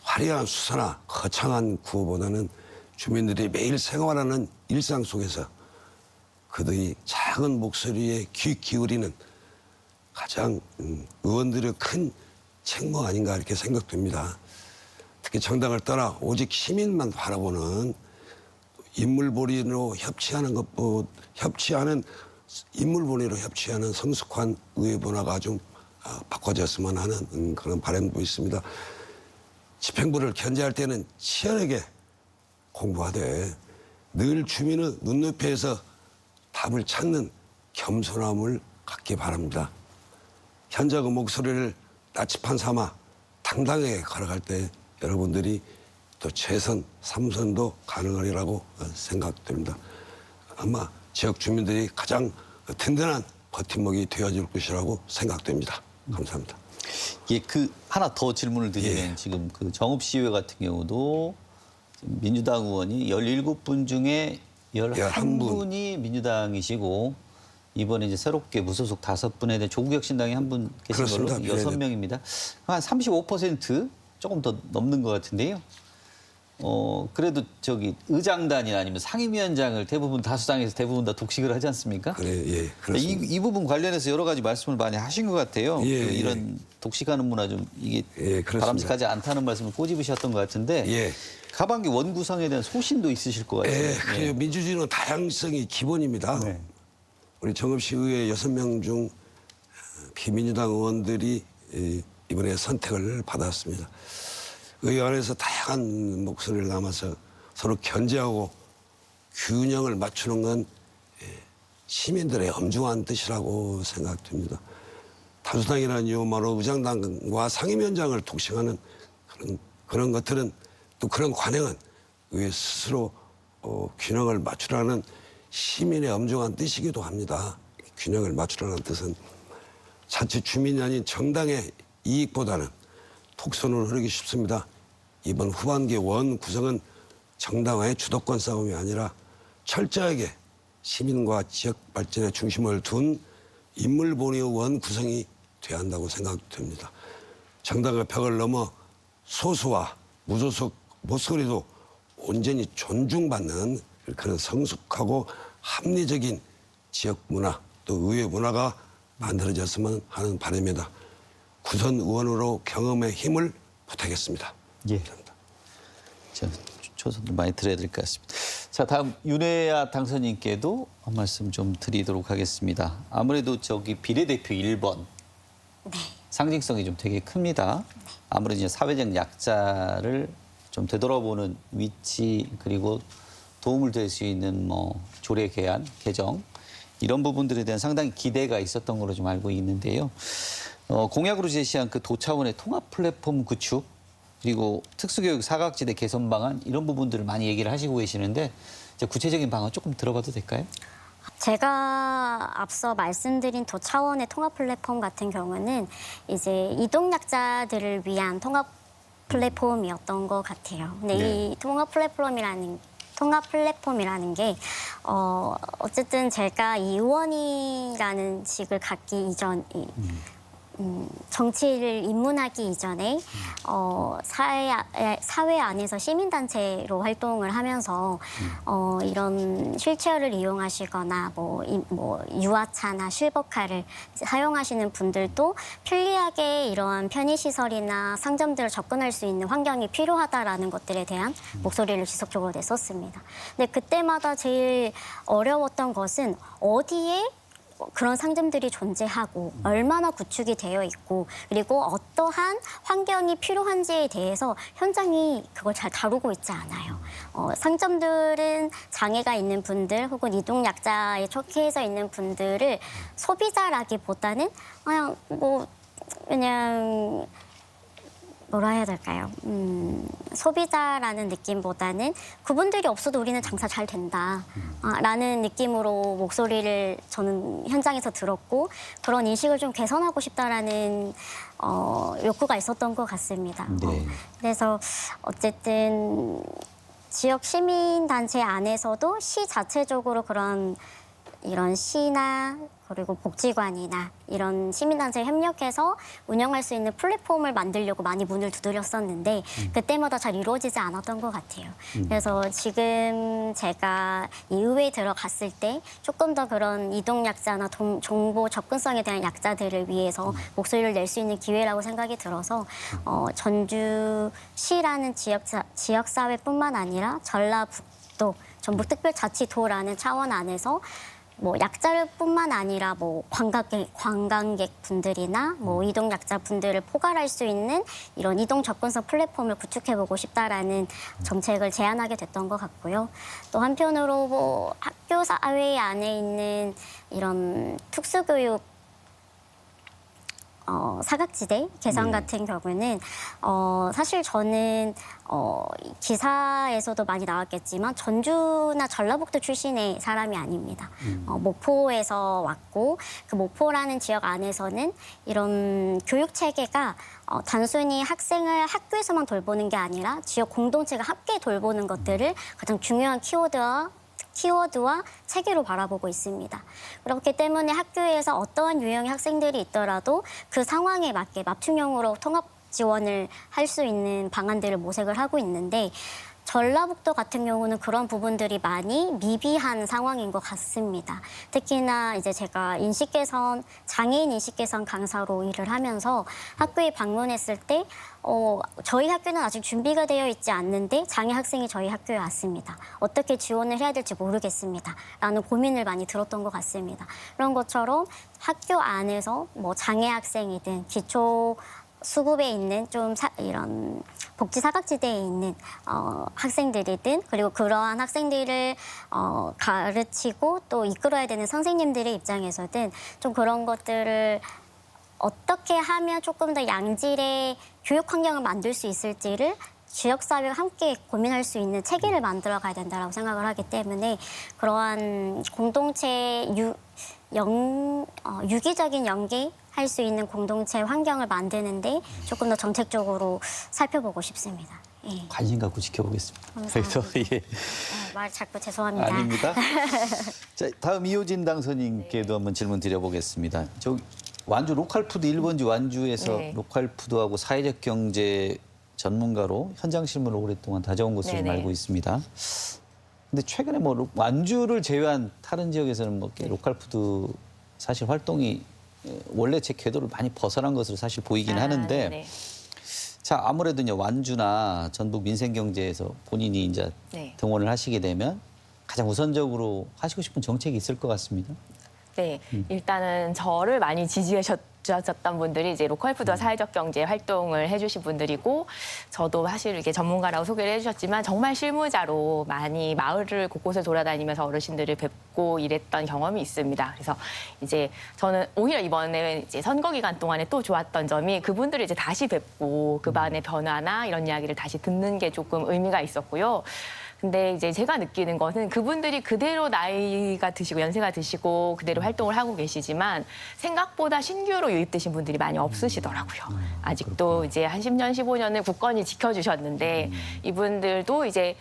Speaker 3: 화려한 수사나 거창한 구호보다는 주민들이 매일 생활하는 일상 속에서 그들이 작은 목소리에 귀 기울이는 가장 의원들의 큰 책무 아닌가 이렇게 생각됩니다. 특히 정당을 떠나 오직 시민만 바라보는 인물본위로 협치하는 인물본위로 협치하는 성숙한 의회 문화가 좀 바꿔졌으면 하는 그런 바람도 있습니다. 집행부를 견제할 때는 치열하게 공부하되 늘 주민의 눈높이에서 답을 찾는 겸손함을 갖기 바랍니다. 현장의 목소리를 나치판 삼아 당당하게 걸어갈 때 여러분들이 또 최선, 3선도 가능하리라고 생각됩니다. 아마 지역 주민들이 가장 든든한 버팀목이 되어줄 것이라고 생각됩니다. 감사합니다.
Speaker 1: 예, 그 하나 더 질문을 드리면
Speaker 3: 예.
Speaker 1: 지금 그 정읍시의회 같은 경우도 민주당 의원이 17분 중에 11분이 민주당이시고 이번에 이제 새롭게 무소속 5분에 대해 조국혁신당이 한 분 계신
Speaker 3: 그렇습니다.
Speaker 1: 걸로 6명입니다. 한 35% 조금 더 넘는 것 같은데요. 그래도 저기 의장단이나 아니면 상임위원장을 대부분 다수당에서 대부분 다 독식을 하지 않습니까?
Speaker 3: 그래, 예, 그렇습니다.
Speaker 1: 이 부분 관련해서 여러 가지 말씀을 많이 하신 것 같아요.
Speaker 3: 예,
Speaker 1: 그
Speaker 3: 예.
Speaker 1: 이런 독식하는 문화 좀 이게
Speaker 3: 예, 그렇습니다.
Speaker 1: 바람직하지 않다는 말씀을 꼬집으셨던 것 같은데
Speaker 3: 예.
Speaker 1: 하반기 원구성에 대한 소신도 있으실 것 같아요.
Speaker 3: 예, 그래요. 민주주의는 다양성이 기본입니다.
Speaker 1: 네.
Speaker 3: 우리 정읍시의회 6명 중 비민주당 의원들이 이번에 선택을 받았습니다. 의회 안에서 다양한 목소리를 담아서 서로 견제하고 균형을 맞추는 건 시민들의 엄중한 뜻이라고 생각됩니다. 다수당이라는 이유만으로 의장당과 상임위원장을 독식하는 그런 것들은 또 그런 관행은 의회 스스로 균형을 맞추라는 시민의 엄중한 뜻이기도 합니다. 균형을 맞추라는 뜻은 자칫 주민이 아닌 정당의 이익보다는 톡선으로 흐르기 쉽습니다. 이번 후반기 원 구성은 정당화의 주도권 싸움이 아니라 철저하게 시민과 지역 발전에 중심을 둔 인물 본위의 원 구성이 돼야 한다고 생각됩니다. 정당의 벽을 넘어 소수와 무소속 목소리도 온전히 존중받는 그런 성숙하고 합리적인 지역 문화 또 의회 문화가 만들어졌으면 하는 바람입니다. 구선 의원으로 경험의 힘을 보태겠습니다.
Speaker 1: 예. 자, 초선도 많이 드려야 될 것 같습니다. 자, 다음 윤혜아 당선인께도 한 말씀 좀 드리도록 하겠습니다. 아무래도 저기 비례대표 1번 상징성이 좀 되게 큽니다. 아무래도 이제 사회적 약자를 좀 되돌아보는 위치 그리고 도움을 될 수 있는 뭐 조례 개안, 개정 이런 부분들에 대한 상당히 기대가 있었던 걸로 좀 알고 있는데요. 공약으로 제시한 그 도 차원의 통합 플랫폼 구축 그리고 특수교육 사각지대 개선 방안 이런 부분들을 많이 얘기를 하시고 계시는데 이제 구체적인 방안 조금 들어봐도 될까요?
Speaker 2: 제가 앞서 말씀드린 도 차원의 통합 플랫폼 같은 경우는 이제 이동약자들을 위한 통합 플랫폼이었던 것 같아요. 근데
Speaker 1: 네.
Speaker 2: 이 통합 플랫폼이라는 게 어쨌든 제가 이 의원이라는 직을 갖기 이전 정치를 입문하기 이전에 사회 안에서 시민단체로 활동을 하면서 이런 휠체어를 이용하시거나 뭐 유아차나 실버카를 사용하시는 분들도 편리하게 이러한 편의시설이나 상점들을 접근할 수 있는 환경이 필요하다라는 것들에 대한 목소리를 지속적으로 냈었습니다. 근데 그때마다 제일 어려웠던 것은 어디에 그런 상점들이 존재하고 얼마나 구축이 되어 있고 그리고 어떠한 환경이 필요한지에 대해서 현장이 그걸 잘 다루고 있지 않아요. 상점들은 장애가 있는 분들 혹은 이동약자에 처해져 있는 분들을 소비자라기보다는 그냥 뭐라 해야 될까요? 소비자라는 느낌보다는 그분들이 없어도 우리는 장사 잘 된다. 라는 느낌으로 목소리를 저는 현장에서 들었고 그런 인식을 좀 개선하고 싶다라는 욕구가 있었던 것 같습니다.
Speaker 1: 네.
Speaker 2: 그래서 어쨌든 지역 시민단체 안에서도 시 자체적으로 이런 시나 그리고 복지관이나 이런 시민단체에 협력해서 운영할 수 있는 플랫폼을 만들려고 많이 문을 두드렸었는데 그때마다 잘 이루어지지 않았던 것 같아요. 그래서 지금 제가 이 의회에 들어갔을 때 조금 더 그런 이동약자나 정보 접근성에 대한 약자들을 위해서 목소리를 낼 수 있는 기회라고 생각이 들어서 전주시라는 지역사회뿐만 아니라 전라북도 전북특별자치도라는 차원 안에서 뭐 약자뿐만 아니라 뭐 관광객 분들이나 뭐 이동 약자 분들을 포괄할 수 있는 이런 이동 접근성 플랫폼을 구축해보고 싶다라는 정책을 제안하게 됐던 것 같고요. 또 한편으로 뭐 학교 사회 안에 있는 이런 특수교육 사각지대 개성 같은 경우는 사실 저는 기사에서도 많이 나왔겠지만 전주나 전라북도 출신의 사람이 아닙니다. 목포에서 왔고 그 목포라는 지역 안에서는 이런 교육 체계가 단순히 학생을 학교에서만 돌보는 게 아니라 지역 공동체가 함께 돌보는 것들을 가장 중요한 키워드와 체계로 바라보고 있습니다. 그렇기 때문에 학교에서 어떠한 유형의 학생들이 있더라도 그 상황에 맞게 맞춤형으로 통합 지원을 할 수 있는 방안들을 모색을 하고 있는데 전라북도 같은 경우는 그런 부분들이 많이 미비한 상황인 것 같습니다. 특히나 이제 제가 장애인 인식 개선 강사로 일을 하면서 학교에 방문했을 때 저희 학교는 아직 준비가 되어 있지 않는데 장애 학생이 저희 학교에 왔습니다. 어떻게 지원을 해야 될지 모르겠습니다. 라는 고민을 많이 들었던 것 같습니다. 그런 것처럼 학교 안에서 뭐 장애 학생이든 기초 수급에 있는 이런 복지 사각지대에 있는 학생들이든 그리고 그러한 학생들을 가르치고 또 이끌어야 되는 선생님들의 입장에서든 좀 그런 것들을 어떻게 하면 조금 더 양질의 교육 환경을 만들 수 있을지를 지역사회가 함께 고민할 수 있는 체계를 만들어 가야 된다고 생각을 하기 때문에 그러한 공동체 유기적인 연계할 수 있는 공동체 환경을 만드는데 조금 더 정책적으로 살펴보고 싶습니다. 예.
Speaker 1: 관심 갖고 지켜보겠습니다.
Speaker 2: 감사합니다.
Speaker 1: 그래서 예.
Speaker 2: 말 자꾸 죄송합니다.
Speaker 1: 아닙니다. 자, 다음 이효진 당선인께도 한번 질문 드려보겠습니다. 저 완주 로컬푸드 1번지 완주에서
Speaker 4: 네.
Speaker 1: 로컬푸드하고 사회적 경제 전문가로 현장 실무를 오랫동안 다져온 것으로
Speaker 4: 네네.
Speaker 1: 알고 있습니다. 근데 최근에 뭐 완주를 제외한 다른 지역에서는 뭐 이렇게 로컬푸드 사실 활동이 원래 제 궤도를 많이 벗어난 것으로 사실 보이긴 하는데
Speaker 4: 네네.
Speaker 1: 자 아무래도 이제 완주나 전북 민생경제에서 본인이 이제
Speaker 4: 네.
Speaker 1: 등원을 하시게 되면 가장 우선적으로 하시고 싶은 정책이 있을 것 같습니다.
Speaker 4: 네, 일단은 저를 많이 지지해 주셨던 분들이 이제 로컬푸드와 사회적 경제 활동을 해주신 분들이고 저도 사실 이렇게 전문가라고 소개를 해주셨지만 정말 실무자로 많이 마을을 곳곳을 돌아다니면서 어르신들을 뵙고 일했던 경험이 있습니다. 그래서 이제 저는 오히려 이번에 이제 선거 기간 동안에 또 좋았던 점이 그분들을 이제 다시 뵙고 그반의 변화나 이런 이야기를 다시 듣는 게 조금 의미가 있었고요. 근데 이제 제가 느끼는 것은 그분들이 그대로 나이가 드시고 연세가 드시고 그대로 활동을 하고 계시지만 생각보다 신규로 유입되신 분들이 많이 없으시더라고요. 아직도 이제 한 10년, 15년을 굳건히 지켜주셨는데 이분들도 이제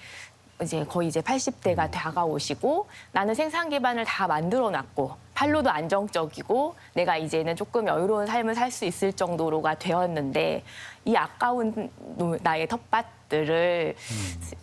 Speaker 4: 거의 이제 80대가 다가오시고 나는 생산 기반을 다 만들어 놨고 판로도 안정적이고 내가 이제는 조금 여유로운 삶을 살 수 있을 정도로가 되었는데 이 아까운 나의 텃밭들을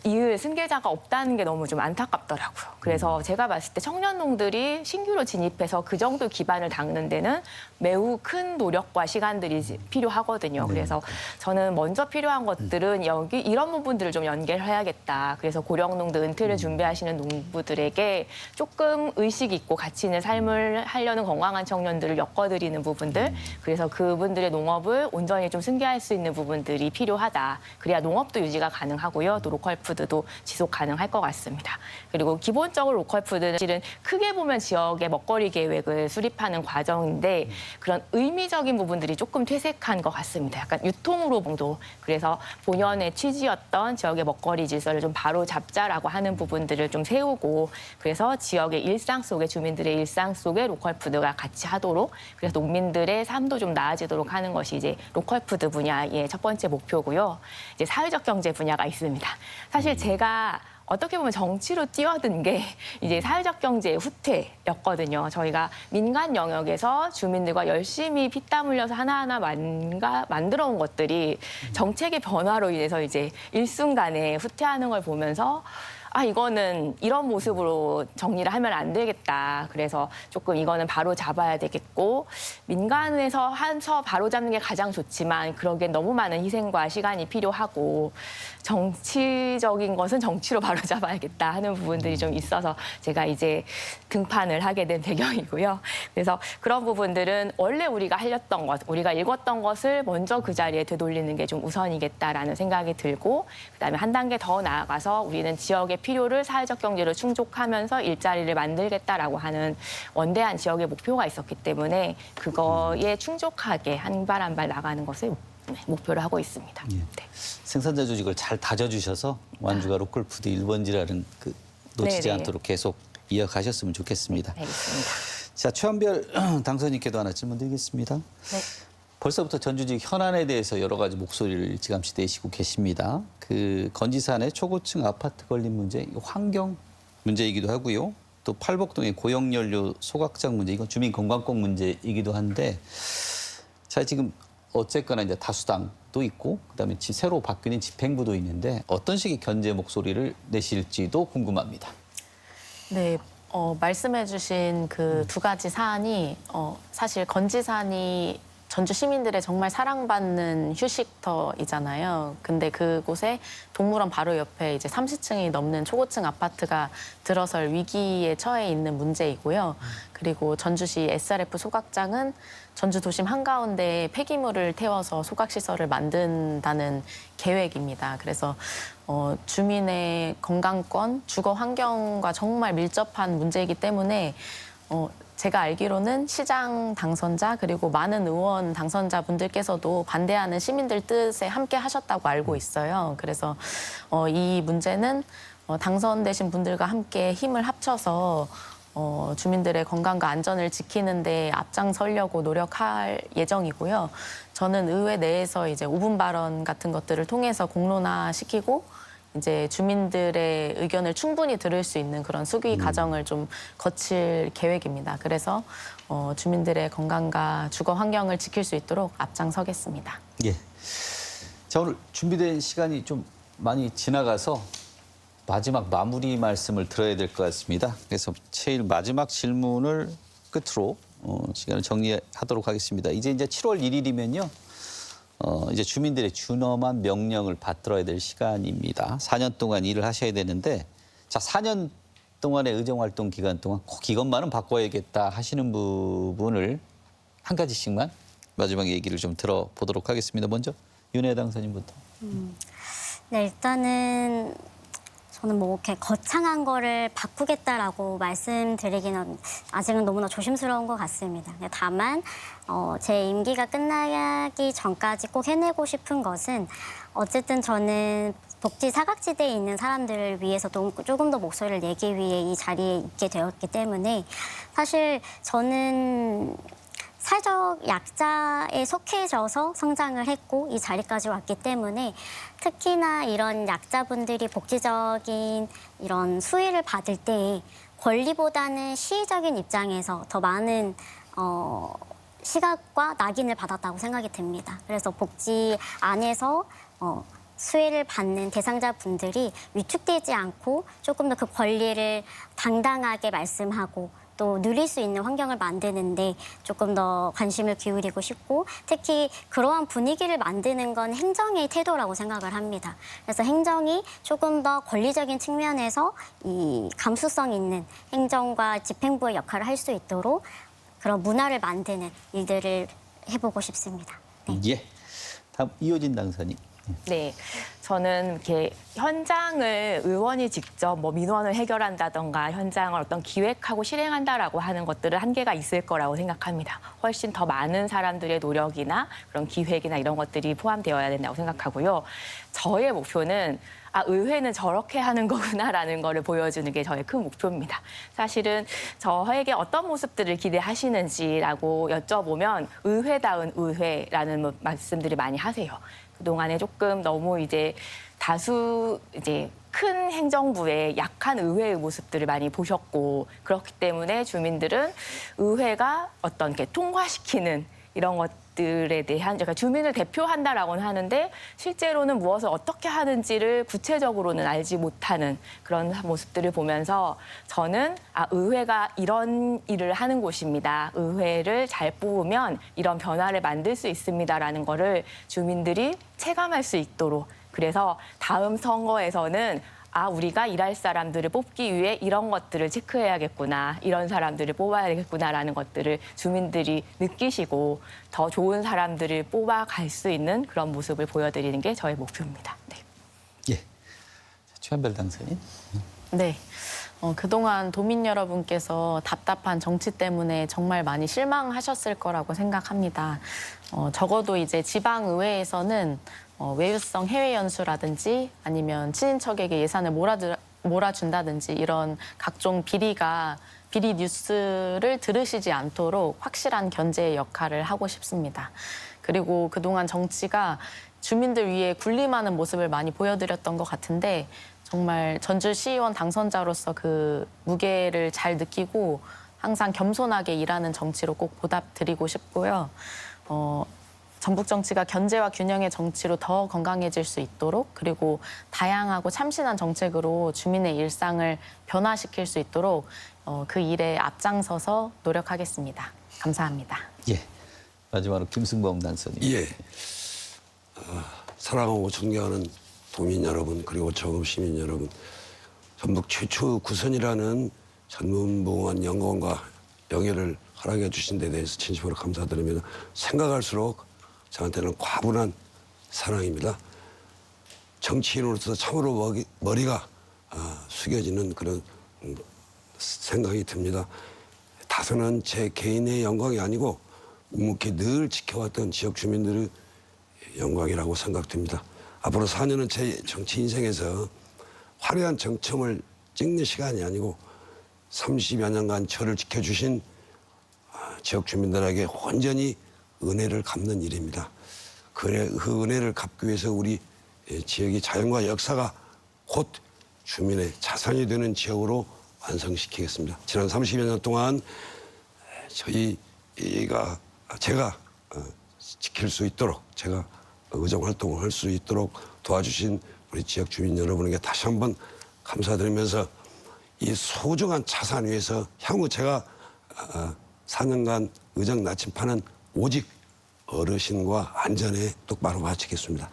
Speaker 4: 이을 승계자가 없다는 게 너무 좀 안타깝더라고요. 그래서 제가 봤을 때 청년농들이 신규로 진입해서 그 정도 기반을 닦는 데는 매우 큰 노력과 시간들이 필요하거든요. 그래서 저는 먼저 필요한 것들은 여기 이런 부분들을 좀 연결해야겠다. 그래서 고령농들 은퇴를 준비하시는 농부들에게 조금 의식 있고 가치 있는 삶을 하려는 건강한 청년들을 엮어드리는 부분들, 그래서 그분들의 농업을 온전히 좀 승계할 수 있는 부분들이 필요하다. 그래야 농업도 유지가 가능하고요. 또 로컬푸드도 지속 가능할 것 같습니다. 그리고 기본적으로 로컬푸드는 실은 크게 보면 지역의 먹거리 계획을 수립하는 과정인데 그런 의미적인 부분들이 조금 퇴색한 것 같습니다. 약간 유통으로 봉도. 그래서 본연의 취지였던 지역의 먹거리 질서를 좀 바로 잡자라고 하는 부분들을 좀 세우고 그래서 지역의 일상 속에 주민들의 일상 속에 로컬푸드가 같이 하도록 그래서 농민들의 삶도 좀 나아지도록 하는 것이 이제 로컬푸드 분야의 첫 번째 목표고요. 이제 사회적 경제 분야가 있습니다. 사실 제가 어떻게 보면 정치로 뛰어든 게 이제 사회적 경제의 후퇴였거든요. 저희가 민간 영역에서 주민들과 열심히 피땀 흘려서 하나하나 만들어 온 것들이 정책의 변화로 인해서 이제 일순간에 후퇴하는 걸 보면서 이거는 이런 모습으로 정리를 하면 안 되겠다. 그래서 조금 이거는 바로 잡아야 되겠고 민간에서 바로 잡는 게 가장 좋지만 그러기엔 너무 많은 희생과 시간이 필요하고 정치적인 것은 정치로 바로 잡아야겠다 하는 부분들이 좀 있어서 제가 이제 등판을 하게 된 배경이고요. 그래서 그런 부분들은 원래 우리가 하렸던 것, 우리가 읽었던 것을 먼저 그 자리에 되돌리는 게 좀 우선이겠다라는 생각이 들고 그다음에 한 단계 더 나아가서 우리는 지역의 필요를 사회적 경제로 충족하면서 일자리를 만들겠다라고 하는 원대한 지역의 목표가 있었기 때문에 그거에 충족하게 한 발 한 발 나가는 것을 목표로 하고 있습니다.
Speaker 1: 예.
Speaker 4: 네.
Speaker 1: 생산자 조직을 잘 다져주셔서 완주가 로컬푸드 1번지라는 그 놓치지
Speaker 4: 네네.
Speaker 1: 않도록 계속 이어가셨으면 좋겠습니다.
Speaker 4: 알겠습니다.
Speaker 1: 자, 최한별 당선인께도 하나 질문 드리겠습니다.
Speaker 4: 네.
Speaker 1: 벌써부터 전주직 현안에 대해서 여러 가지 목소리를 일찌감치 내시고 계십니다. 그 건지산의 초고층 아파트 건립 문제, 이거 환경 문제이기도 하고요. 또 팔복동의 고용연료 소각장 문제, 이건 주민건강권 문제이기도 한데, 자, 지금 어쨌거나 이제 다수당도 있고, 그다음에 새로 바뀌는 집행부도 있는데 어떤 식의 견제 목소리를 내실지도 궁금합니다.
Speaker 6: 네, 말씀해주신 그 두 가지 사안이 사실 건지산이 전주 시민들의 정말 사랑받는 휴식터이잖아요. 근데 그곳에 동물원 바로 옆에 이제 30층이 넘는 초고층 아파트가 들어설 위기에 처해 있는 문제이고요. 그리고 전주시 SRF 소각장은 전주 도심 한가운데에 폐기물을 태워서 소각시설을 만든다는 계획입니다. 그래서 주민의 건강권, 주거 환경과 정말 밀접한 문제이기 때문에 제가 알기로는 시장 당선자 그리고 많은 의원 당선자분들께서도 반대하는 시민들 뜻에 함께 하셨다고 알고 있어요. 그래서 이 문제는 당선되신 분들과 함께 힘을 합쳐서 주민들의 건강과 안전을 지키는 데 앞장서려고 노력할 예정이고요. 저는 의회 내에서 이제 5분 발언 같은 것들을 통해서 공론화시키고 이제 주민들의 의견을 충분히 들을 수 있는 그런 수기 과정을 좀 거칠 계획입니다. 그래서 주민들의 건강과 주거 환경을 지킬 수 있도록 앞장서겠습니다.
Speaker 1: 예. 자, 오늘 준비된 시간이 좀 많이 지나가서 마지막 마무리 말씀을 들어야 될 것 같습니다. 그래서 제일 마지막 질문을 끝으로 시간을 정리하도록 하겠습니다. 이제 7월 1일이면요. 이제 주민들의 준엄한 명령을 받들어야 될 시간입니다. 4년 동안 일을 하셔야 되는데, 자, 4년 동안의 의정활동 기간 동안 꼭 이것만은 바꿔야겠다 하시는 부분을 한 가지씩만 마지막 얘기를 좀 들어보도록 하겠습니다. 먼저 윤혜 당선인부터.
Speaker 2: 네, 일단은 저는 뭐 이렇게 거창한 거를 바꾸겠다라고 말씀드리기는 아직은 너무나 조심스러운 것 같습니다. 다만 제 임기가 끝나기 전까지 꼭 해내고 싶은 것은 어쨌든 저는 복지 사각지대에 있는 사람들을 위해서 조금 더 목소리를 내기 위해 이 자리에 있게 되었기 때문에 사실 저는 사회적 약자에 속해져서 성장을 했고 이 자리까지 왔기 때문에 특히나 이런 약자분들이 복지적인 이런 수혜를 받을 때 권리보다는 시의적인 입장에서 더 많은 시각과 낙인을 받았다고 생각이 듭니다. 그래서 복지 안에서 수혜를 받는 대상자분들이 위축되지 않고 조금 더 그 권리를 당당하게 말씀하고 또 누릴 수 있는 환경을 만드는데 조금 더 관심을 기울이고 싶고 특히 그러한 분위기를 만드는 건 행정의 태도라고 생각을 합니다. 그래서 행정이 조금 더 권리적인 측면에서 이 감수성 있는 행정과 집행부의 역할을 할 수 있도록 그런 문화를 만드는 일들을 해보고 싶습니다. 네.
Speaker 1: 예. 다음 이효진 당선인.
Speaker 4: 네, 저는 이렇게 현장을 의원이 직접 뭐 민원을 해결한다던가 현장을 어떤 기획하고 실행한다라고 하는 것들은 한계가 있을 거라고 생각합니다. 훨씬 더 많은 사람들의 노력이나 그런 기획이나 이런 것들이 포함되어야 된다고 생각하고요. 저의 목표는 의회는 저렇게 하는 거구나라는 거를 보여주는 게 저의 큰 목표입니다. 사실은 저에게 어떤 모습들을 기대하시는지라고 여쭤보면 의회다운 의회라는 말씀들이 많이 하세요. 그동안에 조금 너무 이제 다수 이제 큰 행정부의 약한 의회의 모습들을 많이 보셨고 그렇기 때문에 주민들은 의회가 어떤 게 통과시키는 이런 것들에 대한 그러니까 주민을 대표한다라고는 하는데 실제로는 무엇을 어떻게 하는지를 구체적으로는 알지 못하는 그런 모습들을 보면서 저는 의회가 이런 일을 하는 곳입니다. 의회를 잘 뽑으면 이런 변화를 만들 수 있습니다라는 거를 주민들이 체감할 수 있도록 그래서 다음 선거에서는 우리가 일할 사람들을 뽑기 위해 이런 것들을 체크해야겠구나, 이런 사람들을 뽑아야 되겠구나라는 것들을 주민들이 느끼시고 더 좋은 사람들을 뽑아갈 수 있는 그런 모습을 보여드리는 게 저의 목표입니다. 네.
Speaker 1: 예. 최한별 당선인.
Speaker 6: 네. 그동안 도민 여러분께서 답답한 정치 때문에 정말 많이 실망하셨을 거라고 생각합니다. 적어도 이제 지방의회에서는 외유성 해외 연수라든지 아니면 친인척에게 예산을 몰아준다든지 이런 각종 비리 뉴스를 들으시지 않도록 확실한 견제의 역할을 하고 싶습니다. 그리고 그동안 정치가 주민들 위해 군림하는 모습을 많이 보여드렸던 것 같은데 정말 전주시의원 당선자로서 그 무게를 잘 느끼고 항상 겸손하게 일하는 정치로 꼭 보답드리고 싶고요. 전북 정치가 견제와 균형의 정치로 더 건강해질 수 있도록 그리고 다양하고 참신한 정책으로 주민의 일상을 변화시킬 수 있도록 그 일에 앞장서서 노력하겠습니다. 감사합니다.
Speaker 1: 예. 마지막으로 김승범 단선님.
Speaker 3: 예. 사랑하고 존경하는 도민 여러분 그리고 전국 시민 여러분, 전북 최초 구선이라는 전문봉원 영광과 영예를 허락해 주신 데 대해서 진심으로 감사드립니다. 생각할수록 저한테는 과분한 사랑입니다. 정치인으로서 참으로 머리가 숙여지는 그런 생각이 듭니다. 다소는 제 개인의 영광이 아니고 묵묵히 늘 지켜왔던 지역 주민들의 영광이라고 생각됩니다. 앞으로 4년은 제 정치 인생에서 화려한 정점을 찍는 시간이 아니고 30여 년간 저를 지켜주신 지역 주민들에게 온전히 은혜를 갚는 일입니다. 그 은혜를 갚기 위해서 우리 지역의 자연과 역사가 곧 주민의 자산이 되는 지역으로 완성시키겠습니다. 지난 30여 년 동안 제가 지킬 수 있도록 제가 의정 활동을 할 수 있도록 도와주신 우리 지역 주민 여러분에게 다시 한번 감사드리면서 이 소중한 자산 위에서 향후 제가 4년간 의정 나침판은 오직 어르신과 안전에 똑바로 바치겠습니다.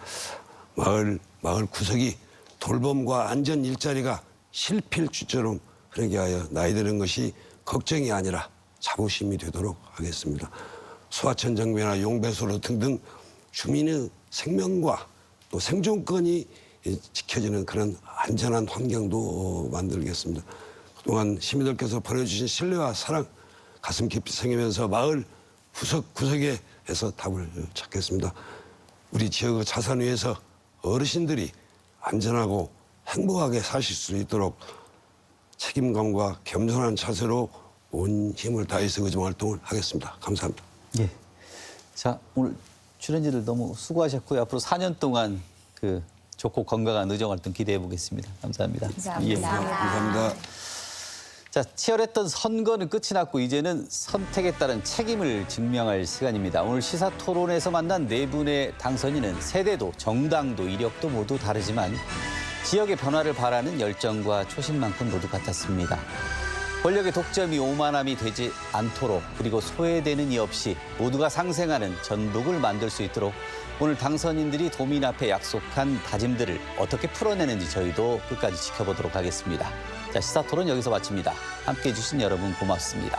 Speaker 3: 마을 구석이 돌봄과 안전 일자리가 실필주처럼 흐르게 하여 나이 드는 것이 걱정이 아니라 자부심이 되도록 하겠습니다. 소하천 정비나 용배수로 등등 주민의 생명과 또 생존권이 지켜지는 그런 안전한 환경도 만들겠습니다. 그동안 시민들께서 보내주신 신뢰와 사랑 가슴 깊이 새기면서 마을 구석구석에서 답을 찾겠습니다. 우리 지역의 자산 위에서 어르신들이 안전하고 행복하게 사실 수 있도록 책임감과 겸손한 자세로 온 힘을 다해서 의정 활동을 하겠습니다. 감사합니다.
Speaker 1: 예. 자, 오늘 출연진들 너무 수고하셨고요. 앞으로 4년 동안 그 좋고 건강한 의정 활동 기대해 보겠습니다. 감사합니다.
Speaker 4: 감사합니다.
Speaker 1: 예.
Speaker 3: 감사합니다.
Speaker 1: 자, 치열했던 선거는 끝이 났고 이제는 선택에 따른 책임을 증명할 시간입니다. 오늘 시사 토론에서 만난 네 분의 당선인은 세대도 정당도 이력도 모두 다르지만 지역의 변화를 바라는 열정과 초심만큼 모두 같았습니다. 권력의 독점이 오만함이 되지 않도록 그리고 소외되는 이 없이 모두가 상생하는 전북을 만들 수 있도록 오늘 당선인들이 도민 앞에 약속한 다짐들을 어떻게 풀어내는지 저희도 끝까지 지켜보도록 하겠습니다. 자, 시사토론 여기서 마칩니다. 함께해 주신 여러분 고맙습니다.